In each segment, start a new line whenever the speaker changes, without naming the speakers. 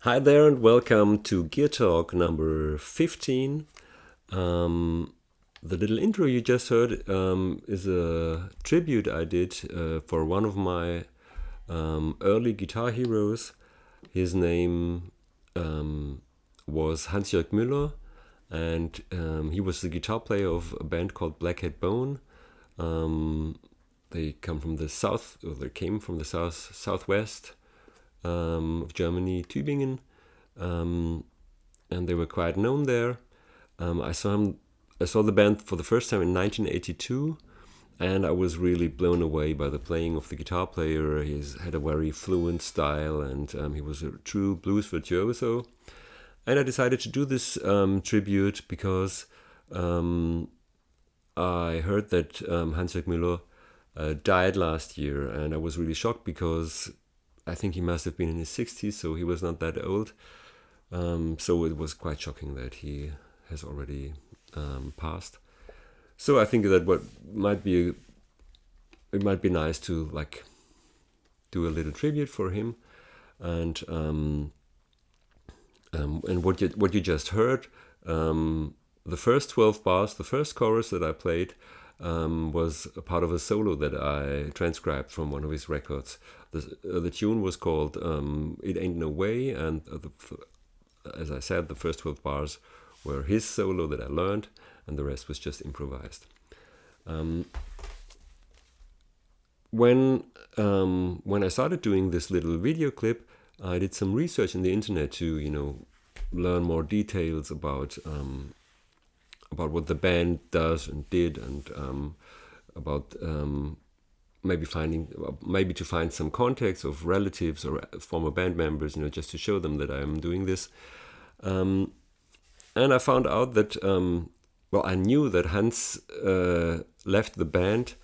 Hi there and welcome to Gear Talk number 15. The little intro you just heard is a tribute I did for one of my early guitar heroes. His name was Hansjörg Müller, and he was the guitar player of a band called Black Hat Bone. They come from the south, or they came from the southwest of Germany, Tübingen, and they were quite known there. I saw the band for the first time in 1982, and I was really blown away by the playing of the guitar player. He had a very fluent style, and he was a true blues virtuoso. And I decided to do this tribute because I heard that Hansjörg Müller died last year, and I was really shocked because I think he must have been in his 60s, so he was not that old. So it was quite shocking that he has already passed. So I think that it might be nice to do a little tribute for him, and what you just heard, the first 12 bars, the first chorus that I played, was a part of a solo that I transcribed from one of his records. The tune was called "It Ain't No Way," and as I said, the first 12 bars were his solo that I learned, and the rest was just improvised. When I started doing this little video clip, I did some research in the internet to learn more details about what the band does and did, and about maybe to find some contacts of relatives or former band members, just to show them that I'm doing this. And I found out that I knew that Hans left the band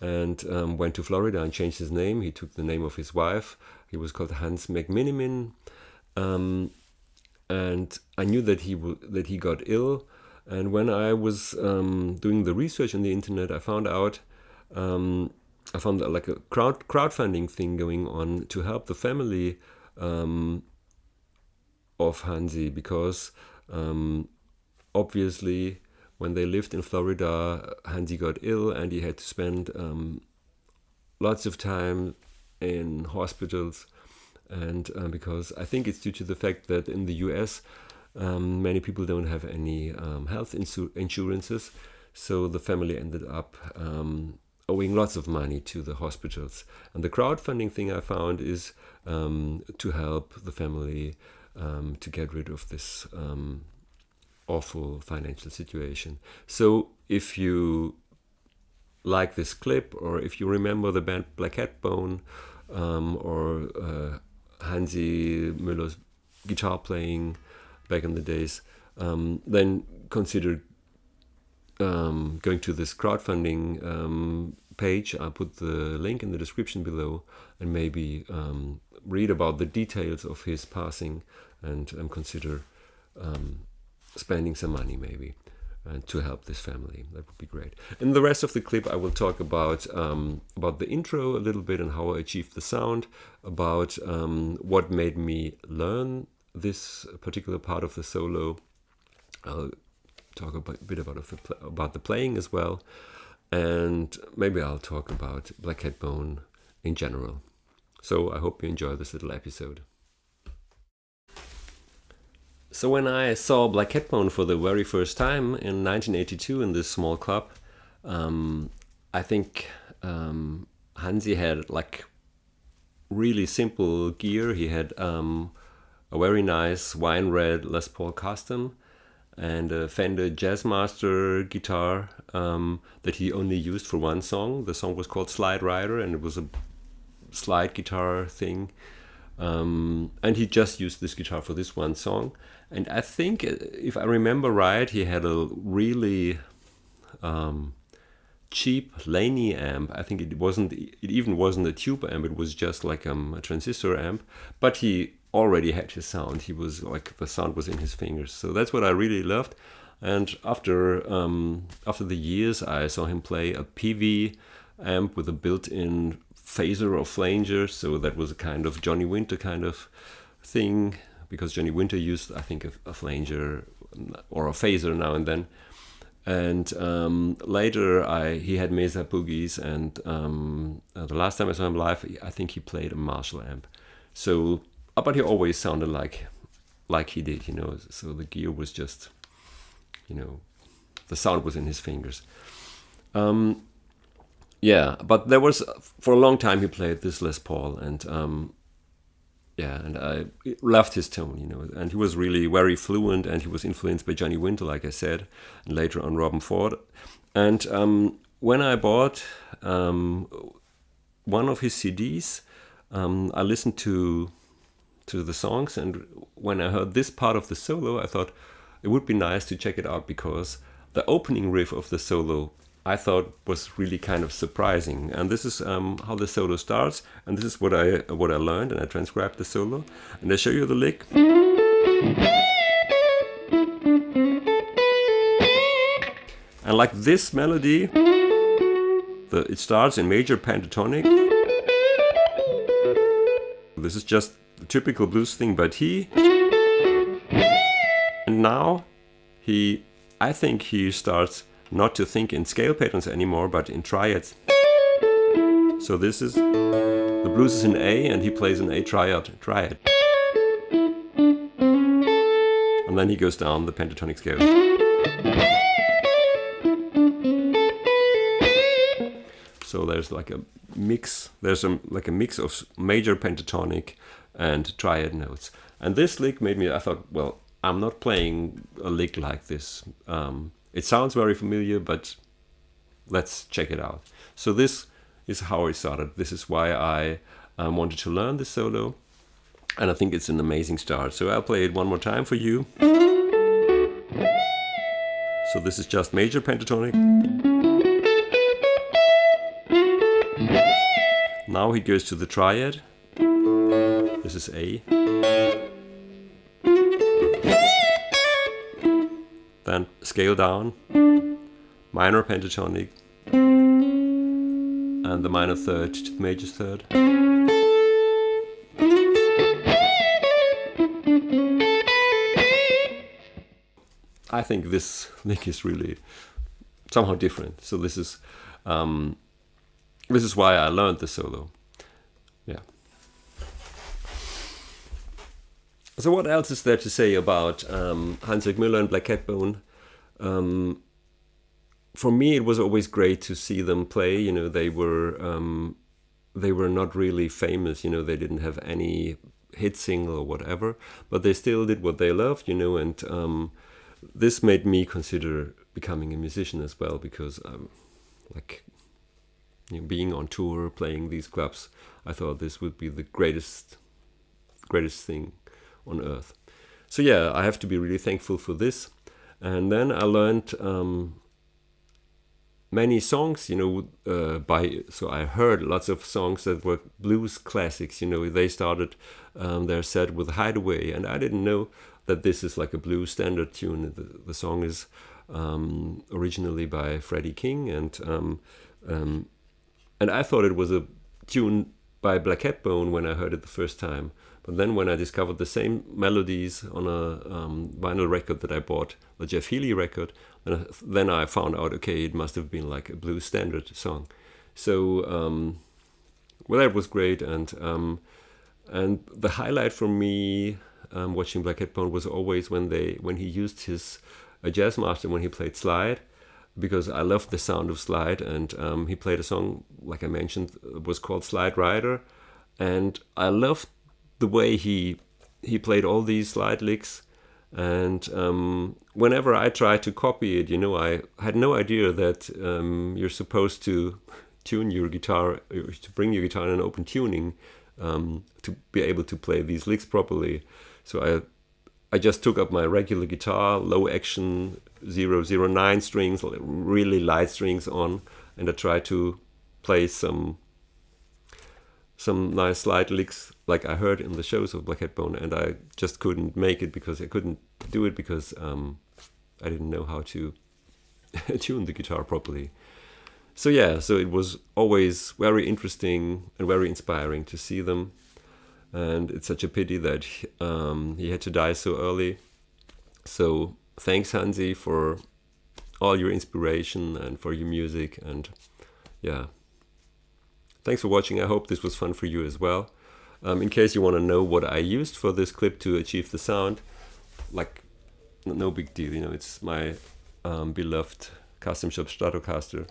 and went to Florida and changed his name. He took the name of his wife. He was called Hansi McMinamin, and I knew that he got ill. And when I was doing the research on the internet, I found like a crowdfunding thing going on to help the family of Hansi, because obviously when they lived in Florida, Hansi got ill and he had to spend lots of time in hospitals. And because I think it's due to the fact that in the US, many people don't have any health insurances, so the family ended up owing lots of money to the hospitals. And the crowdfunding thing I found is to help the family to get rid of this awful financial situation. So if you like this clip, or if you remember the band Black Hat Bone, or Hansi Müller's guitar playing back in the days, then consider going to this crowdfunding page. I'll put the link in the description below, and maybe read about the details of his passing, and consider spending some money maybe to help this family. That would be great. In the rest of the clip, I will talk about the intro a little bit and how I achieved the sound, about what made me learn this particular part of the solo. I'll talk a bit about the playing as well, and maybe I'll talk about Black Hat Bone in general. So I hope you enjoy this little episode. So when I saw Black Hat Bone for the very first time in 1982 in this small club, I think Hansi had like really simple gear. He had a very nice wine red Les Paul Custom and a Fender Jazzmaster guitar that he only used for one song. The song was called Slide Rider, and it was a slide guitar thing. And he just used this guitar for this one song. And I think, if I remember right, he had a really cheap Laney amp. I think it even wasn't a tube amp. It was just like a transistor amp. But he already had his sound. He was like, the sound was in his fingers. So that's what I really loved. And after the years, I saw him play a PV amp with a built-in phaser or flanger. So that was a kind of Johnny Winter kind of thing, because Johnny Winter used, I think, a flanger or a phaser now and then. And later he had Mesa Boogies, and the last time I saw him live, I think he played a Marshall amp. So, but he always sounded like he did, you know. So the gear was just, you know, the sound was in his fingers. Yeah, but there was, for a long time he played this Les Paul, and and I loved his tone, you know, and he was really very fluent, and he was influenced by Johnny Winter, like I said, and later on Robben Ford. And when I bought one of his CDs, I listened to the songs, and when I heard this part of the solo, I thought it would be nice to check it out, because the opening riff of the solo I thought was really kind of surprising. And this is how the solo starts, and this is what I learned, and I transcribed the solo, and I show you the lick. And like this melody, it starts in major pentatonic. This is just the typical blues thing, but and now I think he starts not to think in scale patterns anymore, but in triads. So this is, the blues is in A, and he plays an A triad. And then he goes down the pentatonic scale. So there's like a mix, like a mix of major pentatonic and triad notes. And this lick made me, I thought, well, I'm not playing a lick like this. It sounds very familiar, but let's check it out. So this is how it started. This is why I wanted to learn the solo, and I think it's an amazing start. So I'll play it one more time for you. So this is just major pentatonic. Now he goes to the triad. This is A. Then scale down, minor pentatonic, and the minor third to the major third. I think this lick is really somehow different. So this is why I learned the solo. Yeah. So what else is there to say about Hansjörg Müller and Black Cat Bone? For me, it was always great to see them play. You know, they were not really famous. You know, they didn't have any hit single or whatever, but they still did what they loved. You know, and this made me consider becoming a musician as well, because like, you know, being on tour, playing these clubs, I thought this would be the greatest thing on earth. So yeah, I have to be really thankful for this. And then I learned many songs, you know, so I heard lots of songs that were blues classics. You know, they started their set with Hideaway, and I didn't know that this is like a blues standard tune. The song is originally by Freddie King, and I thought it was a tune by Black Cat Bone when I heard it the first time. But then when I discovered the same melodies on a vinyl record that I bought, the Jeff Healey record, then I found out, okay, it must have been like a blues standard song. So, well, that was great. And the highlight for me watching Black Cat Bone was always when he used his jazz master when he played slide, because I loved the sound of slide. And he played a song, like I mentioned, was called Slide Rider. And I loved the way he played all these slide licks, and whenever I tried to copy it, you know, I had no idea that you're supposed to tune your guitar, to bring your guitar in an open tuning to be able to play these licks properly. So I just took up my regular guitar, low action 009 strings, really light strings on, and I tried to play some nice slide licks like I heard in the shows of Black Cat Bone, and I just couldn't make it because I couldn't do it because I didn't know how to tune the guitar properly. So yeah, so it was always very interesting and very inspiring to see them. and it's such a pity that he had to die so early. So thanks, Hansi, for all your inspiration and for your music, and yeah, thanks for watching. I hope this was fun for you as well. In case you want to know what I used for this clip to achieve the sound, like, no big deal, it's my beloved custom shop Stratocaster.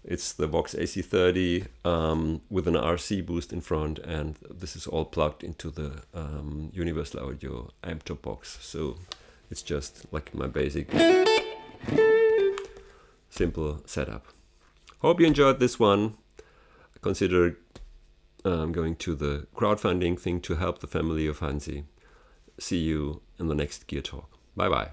It's the Vox AC30 with an RC boost in front, and this is all plugged into the Universal Audio amp top box. So it's just like my basic simple setup. Hope you enjoyed this one. Consider going to the crowdfunding thing to help the family of Hansi. See you in the next Gear Talk. Bye bye.